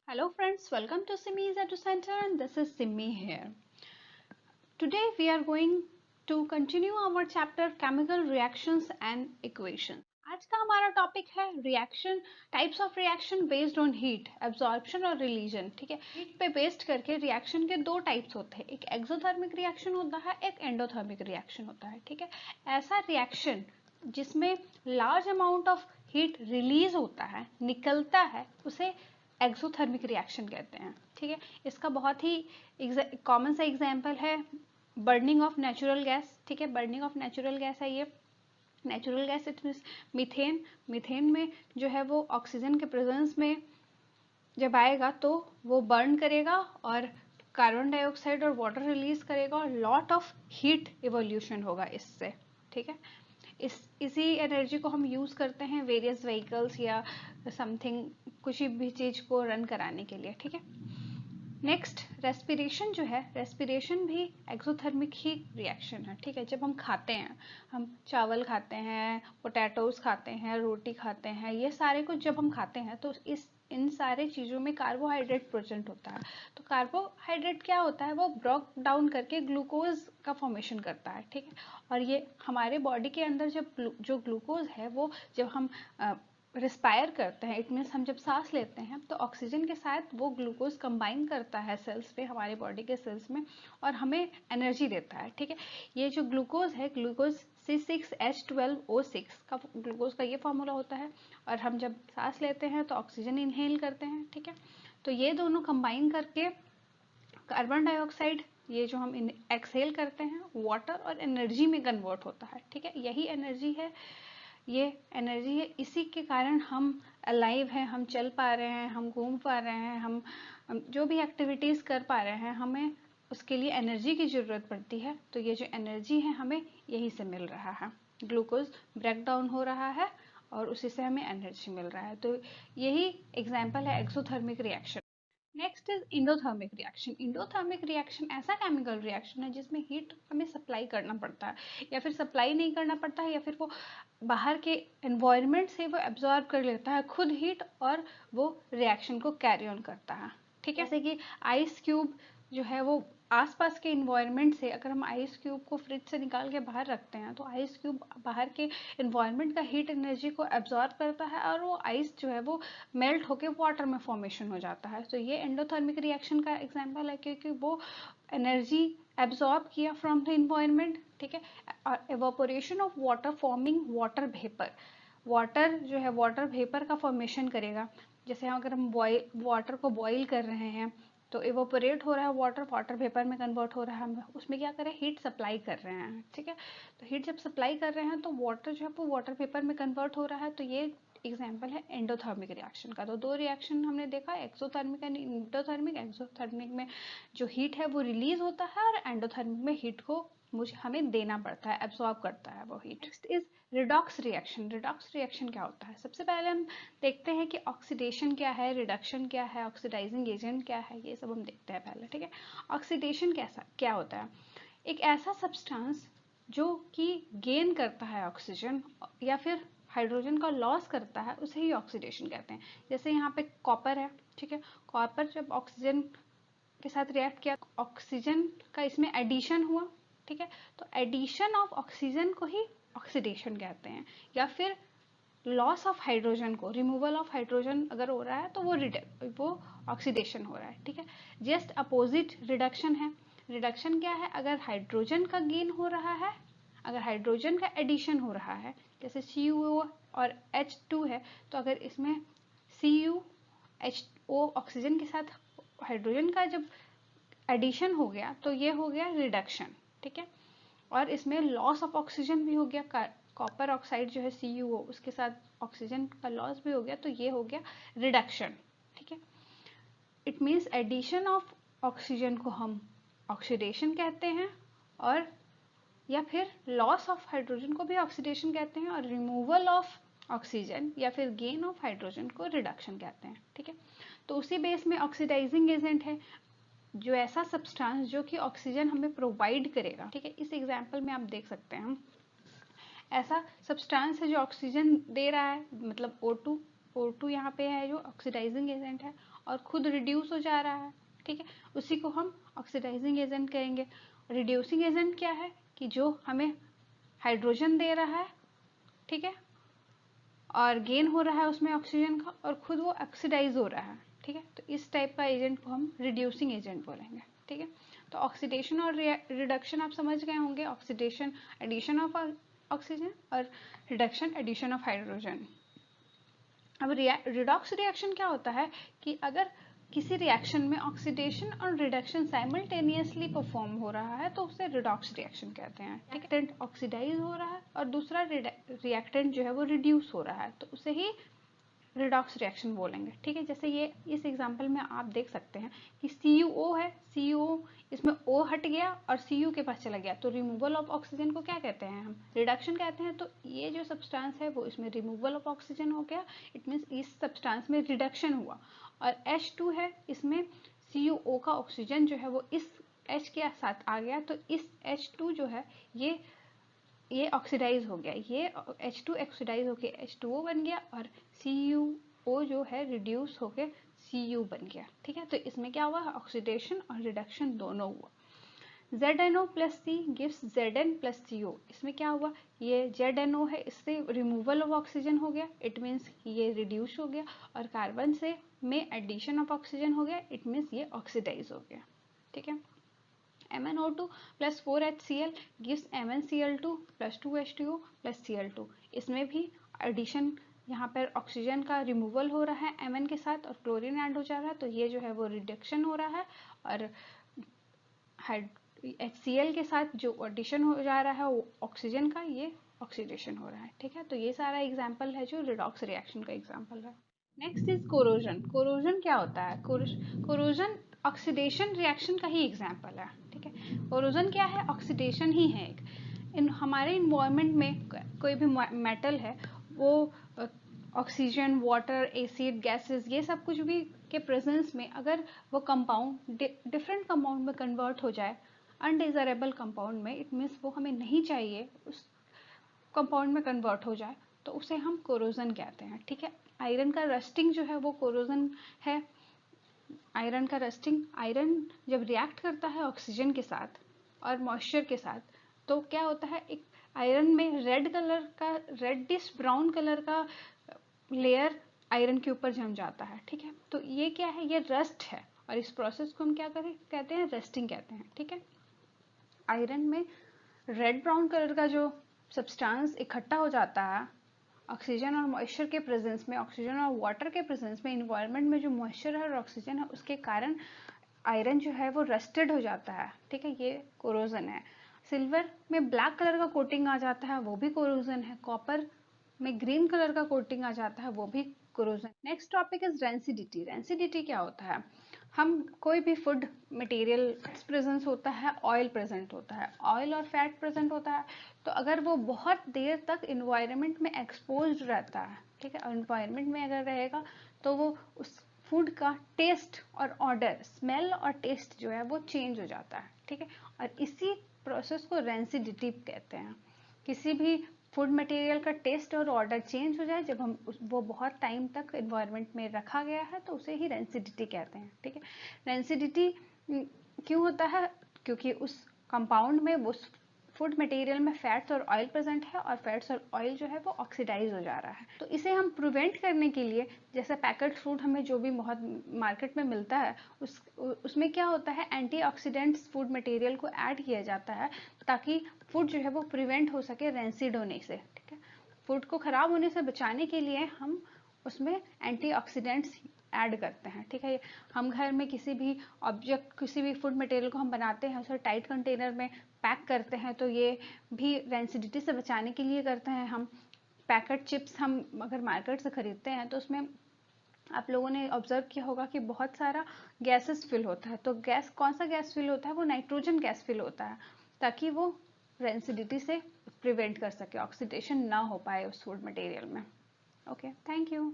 Hello friends, welcome to Simi's Edu Center and this is Simi here. Today we are going to continue our chapter Chemical Reactions and Equations. आज का हमारा topic है reaction types of reaction based on heat absorption और religion. ठीक है, heat पे based करके reaction के दो टाइप्स होते हैं, एक एक्सोथर्मिक रिएक्शन होता है, एक एंडोथर्मिक रिएक्शन होता है। ठीक है, ऐसा रिएक्शन जिसमें large amount of heat release होता है, निकलता है, उसे एक्सोथर्मिक रिएक्शन कहते हैं। ठीक है, इसका बहुत ही कॉमन सा एग्जांपल है बर्निंग ऑफ नेचुरल गैस। ठीक है, बर्निंग ऑफ नेचुरल गैस है ये। Natural gas it means methane. Methane में जो है वो ऑक्सीजन के प्रेजेंस में जब आएगा तो वो बर्न करेगा और कार्बन डाइऑक्साइड और वाटर रिलीज करेगा और लॉट ऑफ हीट इवोल्यूशन होगा इससे। ठीक है, इसी एनर्जी को हम यूज करते हैं वेरियस व्हीकल्स या समथिंग कुछ भी चीज को रन कराने के लिए। ठीक है, नेक्स्ट रेस्पिरेशन जो है, रेस्पिरेशन भी एक्सोथर्मिक ही रिएक्शन है। ठीक है, जब हम खाते हैं, हम चावल खाते हैं, पोटैटोज खाते हैं, रोटी खाते हैं, ये सारे कुछ जब हम खाते हैं तो इन सारे चीज़ों में कार्बोहाइड्रेट प्रेजेंट होता है। तो कार्बोहाइड्रेट क्या होता है, वो ब्रेक डाउन करके ग्लूकोज का फॉर्मेशन करता है। ठीक है, और ये हमारे बॉडी के अंदर जब जो ग्लूकोज है वो जब हम रिस्पायर करते हैं, इट मीन्स हम जब सांस लेते हैं तो ऑक्सीजन के साथ वो ग्लूकोज कंबाइन करता है सेल्स पे, हमारे बॉडी के सेल्स में, और हमें एनर्जी देता है। ठीक है, ये जो ग्लूकोज है, ग्लूकोज C6H12O6 का ग्लूकोज का ये फॉर्मूला होता है, और हम जब सांस लेते हैं तो ऑक्सीजन इनहेल करते हैं। ठीक है, तो ये दोनों कंबाइन करके कार्बन डाइऑक्साइड, ये जो हम एक्सहेल करते हैं, वाटर और एनर्जी में कन्वर्ट होता है। ठीक है, यही एनर्जी है, ये एनर्जी है, इसी के कारण हम अलाइव हैं, हम चल पा रहे हैं, हम घूम पा रहे हैं, हम जो भी एक्टिविटीज़ कर पा रहे हैं, हमें उसके लिए एनर्जी की ज़रूरत पड़ती है। तो ये जो एनर्जी है हमें यही से मिल रहा है, ग्लूकोज ब्रेक डाउन हो रहा है और उसी से हमें एनर्जी मिल रहा है। तो यही एग्जाम्पल है exothermic reaction. Next is endothermic reaction. Endothermic reaction ऐसा केमिकल रिएक्शन है जिसमें हीट हमें सप्लाई करना पड़ता है, या फिर सप्लाई नहीं करना पड़ता है, या फिर वो बाहर के एनवायरनमेंट से वो एब्जॉर्ब कर लेता है खुद हीट और वो रिएक्शन को कैरी ऑन करता है। ठीक है, जैसे कि आइस क्यूब जो है वो आसपास के इन्वायरमेंट से, अगर हम आइस क्यूब को फ्रिज से निकाल के बाहर रखते हैं तो आइस क्यूब बाहर के इन्वायरमेंट का हीट एनर्जी को एब्जॉर्ब करता है और वो आइस जो है वो मेल्ट होके वाटर में फॉर्मेशन हो जाता है। तो ये एंडोथर्मिक रिएक्शन का एग्जांपल है, क्योंकि वो एनर्जी एब्जॉर्ब किया फ्रॉम द इन्वायरमेंट। ठीक है, और evaporation of water forming water vapour, water जो है वाटर वेपर का फॉर्मेशन करेगा। जैसे अगर हम वाटर को बॉईल कर रहे हैं तो इवोपरेट हो रहा है वाटर, वाटर वेपर में कन्वर्ट हो रहा है, हम उसमें क्या कर रहे हैं, हीट सप्लाई कर रहे हैं। ठीक है, तो हीट जब सप्लाई कर रहे हैं तो वाटर जो है वो वाटर वेपर में कन्वर्ट हो रहा है। तो ये एग्जाम्पल है एंडोथर्मिक रिएक्शन का। तो दो रिएक्शन हमने देखा, एक्सोथर्मिक एंड इंडोथर्मिक। एक्सोथर्मिक में जो हीट है वो रिलीज होता है और एंडोथर्मिक में हीट को मुझे हमें देना पड़ता है, एब्सॉर्ब करता है वो heat. Next is redox reaction. Redox reaction क्या होता है, सबसे पहले हम देखते हैं कि ऑक्सीडेशन क्या है, रिडक्शन क्या है, ऑक्सीडाइजिंग एजेंट क्या है, ये सब हम देखते हैं पहले। ठीक है, ऑक्सीडेशन कैसा क्या होता है, एक ऐसा सब्सटेंस जो कि गेन करता है ऑक्सीजन या फिर हाइड्रोजन का लॉस करता है, उसे ही ऑक्सीडेशन कहते हैं। जैसे यहाँ पे कॉपर है। ठीक है, कॉपर जब ऑक्सीजन के साथ रिएक्ट किया, ऑक्सीजन का इसमें एडिशन हुआ। ठीक है, तो एडिशन ऑफ ऑक्सीजन को ही ऑक्सीडेशन कहते हैं, या फिर लॉस ऑफ हाइड्रोजन को, रिमूवल ऑफ हाइड्रोजन अगर हो रहा है तो वो ऑक्सीडेशन हो रहा है। ठीक है, जस्ट अपोजिट रिडक्शन है। रिडक्शन क्या है, अगर हाइड्रोजन का गेन हो रहा है, अगर हाइड्रोजन का एडिशन हो रहा है, जैसे CuO और H2 है, तो अगर इसमें CuHO ऑक्सीजन के साथ हाइड्रोजन का जब एडिशन हो गया तो ये हो गया रिडक्शन। ठीक है, और इसमें लॉस ऑफ ऑक्सीजन भी हो गया, कॉपर ऑक्साइड जो है CuO उसके साथ ऑक्सीजन का लॉस भी हो गया, तो ये हो गया रिडक्शन। ठीक है, it means addition of oxygen को हम ऑक्सीडेशन कहते हैं, और या फिर लॉस ऑफ हाइड्रोजन को भी ऑक्सीडेशन कहते हैं, और रिमूवल ऑफ ऑक्सीजन या फिर गेन ऑफ हाइड्रोजन को रिडक्शन कहते हैं। ठीक है, तो उसी बेस में ऑक्सीडाइजिंग एजेंट है, जो ऐसा सब्सटेंस जो कि ऑक्सीजन हमें प्रोवाइड करेगा। ठीक है, इस एग्जांपल में आप देख सकते हैं, ऐसा सब्सटेंस है जो ऑक्सीजन दे रहा है, मतलब O2 यहाँ पे है जो ऑक्सीडाइजिंग एजेंट है, और खुद रिड्यूस हो जा रहा है, ठीक है, उसी को हम ऑक्सीडाइजिंग एजेंट कहेंगे। रिड्यूसिंग एजेंट क्या है कि जो हमें हाइड्रोजन दे रहा है, ठीक है, और गेन हो रहा है उसमें ऑक्सीजन का और खुद वो ऑक्सीडाइज हो रहा है, ठीक है, तो इस टाइप का एजेंट को हम रिड्यूसिंग एजेंट बोलेंगे, ठीक है। तो ऑक्सीडेशन और रिडक्शन आप समझ गए होंगे, ऑक्सीडेशन एडिशन ऑफ ऑक्सीजन और रिडक्शन एडिशन ऑफ हाइड्रोजन। अब रिडॉक्स रिएक्शन क्या होता है कि अगर किसी रिएक्शन में ऑक्सीडेशन और रिडक्शन साइमल्टेनियसली परफॉर्म हो रहा है तो उसे रिडॉक्स रिएक्शन कहते हैं, ठीक है। रिएक्टेंट ऑक्सीडाइज हो रहा है और दूसरा रिएक्टेंट जो है वो रिड्यूस हो रहा है तो उसे ही रिडॉक्स रिएक्शन बोलेंगे, ठीक है। जैसे ये इस एग्जांपल में आप देख सकते हैं कि CuO है, CuO इसमें O हट गया और Cu के पास चला गया तो रिमूवल ऑफ ऑक्सीजन को क्या कहते हैं हम, रिडक्शन कहते हैं। तो ये जो सब्सटेंस है वो इसमें रिमूवल ऑफ ऑक्सीजन हो गया, इट मीन्स इस सब्सटेंस में रिडक्शन हुआ। और H2 है, इसमें CuO का ऑक्सीजन जो है वो इस H के साथ आ गया तो इस H2 जो है ये ऑक्सीडाइज हो गया, ये H2 ऑक्सीडाइज होके H2O बन गया और CuO जो है रिड्यूस होके Cu बन गया, ठीक है। तो इसमें क्या हुआ, ऑक्सीडेशन और रिडक्शन दोनों हुआ। ZNO plus C gives Zn plus CO, इसमें क्या हुआ, ये ZNO है, इससे रिमूवल ऑफ ऑक्सीजन हो गया, इट मीन्स ये रिड्यूस हो गया, और कार्बन से में एडिशन ऑफ ऑक्सीजन हो गया, इट मीन्स ये ऑक्सीडाइज हो गया, ठीक है। MnO2 plus 4HCl gives MnCl2 plus 2H2O plus Cl2, इसमें भी एडिशन, यहाँ पर ऑक्सीजन का रिमूवल हो रहा है Mn के साथ और क्लोरीन ऐड हो जा रहा है तो ये जो है वो रिडक्शन हो रहा है और HCl के साथ जो एडिशन हो जा रहा है वो ऑक्सीजन का, ये ऑक्सीडेशन हो रहा है, ठीक है। तो ये सारा एग्जाम्पल है जो रिडॉक्स रिएक्शन का एग्जाम्पल है। Next is corrosion. कोरोजन क्या होता है, कोरोजन ऑक्सीडेशन रिएक्शन का ही एग्जाम्पल है, ठीक है। कोरोजन क्या है, ऑक्सीडेशन ही है एक। हमारे इन्वायरमेंट में कोई भी मेटल है वो ऑक्सीजन, वाटर, एसिड, गैसेस, ये सब कुछ भी के प्रेजेंस में अगर वो कंपाउंड डिफरेंट कंपाउंड में कन्वर्ट हो जाए, अनडिजायरेबल कंपाउंड में, इट मीन्स वो हमें नहीं चाहिए उस कंपाउंड में कन्वर्ट हो जाए तो उसे हम कोरोजन कहते हैं, ठीक है। आयरन का रस्टिंग जो है वो कोरोजन है। आयरन का रस्टिंग, आयरन जब रिएक्ट करता है ऑक्सीजन के साथ और मॉइस्चर के साथ तो क्या होता है, एक आयरन में रेड कलर का, रेडिश ब्राउन कलर का लेयर आयरन के ऊपर जम जाता है, ठीक है। तो ये क्या है, ये रस्ट है और इस प्रोसेस को हम क्या कहते हैं, रस्टिंग कहते हैं, ठीक है। आयरन में रेड ब्राउन कलर का जो सब्सटेंस इकट्ठा हो जाता है ऑक्सीजन और मॉइस्चर के प्रेजेंस में, ऑक्सीजन और वाटर के प्रेजेंस में, इन्वायरमेंट में जो मॉइस्चर है और ऑक्सीजन है उसके कारण आयरन जो है वो रस्टेड हो जाता है, ठीक है, ये कोरोजन है। सिल्वर में ब्लैक कलर का कोटिंग आ जाता है, वो भी कोरोजन है। कॉपर में ग्रीन कलर का कोटिंग आ जाता है, वो भी corrosion. Next topic is rancidity. Rancidity क्या होता है, हम कोई भी फूड मटेरियल प्रेजेंस होता है, ऑयल प्रेजेंट होता है, ऑयल और फैट प्रेजेंट होता है, तो अगर वो बहुत देर तक इन्वायरमेंट में एक्सपोज्ड रहता है, ठीक है, और इन्वायरमेंट में अगर रहेगा तो वो उस फूड का टेस्ट और ऑर्डर, स्मेल और टेस्ट जो है वो चेंज हो जाता है, ठीक है। और इसी प्रोसेस को रेंसिडिटी कहते हैं। किसी भी फूड मटेरियल का टेस्ट और ऑर्डर चेंज हो जाए जब हम वो बहुत टाइम तक इन्वायरमेंट में रखा गया है तो उसे ही रेंसिडिटी कहते हैं, ठीक है। रेंसिडिटी क्यों होता है, क्योंकि उस कंपाउंड में, उस फूड मटेरियल में फैट्स और ऑयल प्रेजेंट है और फैट्स और ऑयल जो है वो ऑक्सीडाइज हो जा रहा है। तो इसे हम प्रिवेंट करने के लिए, जैसे पैकेट फूड हमें जो भी बहुत मार्केट में मिलता है उसमें क्या होता है, एंटीऑक्सीडेंट्स फूड मटेरियल को ऐड किया जाता है ताकि फूड जो है वो प्रिवेंट हो सके रेंसिड होने से, ठीक है। फूड को खराब होने से बचाने के लिए हम उसमें एंटीऑक्सीडेंट्स ऐड करते हैं, ठीक है। हम घर में किसी भी ऑब्जेक्ट, किसी भी फूड मटेरियल को हम बनाते हैं उसे टाइट कंटेनर में पैक करते हैं तो ये भी रेंसिडिटी से बचाने के लिए करते हैं हम। पैकेट चिप्स हम अगर मार्केट से खरीदते हैं तो उसमें आप लोगों ने ऑब्जर्व किया होगा कि बहुत सारा गैसेस फिल होता है, तो गैस, कौन सा गैस फिल होता है, वो नाइट्रोजन गैस फिल होता है ताकि वो रेंसिडिटी से प्रिवेंट कर सके, ऑक्सीडेशन ना हो पाए उस फूड मटेरियल में। Okay, thank you.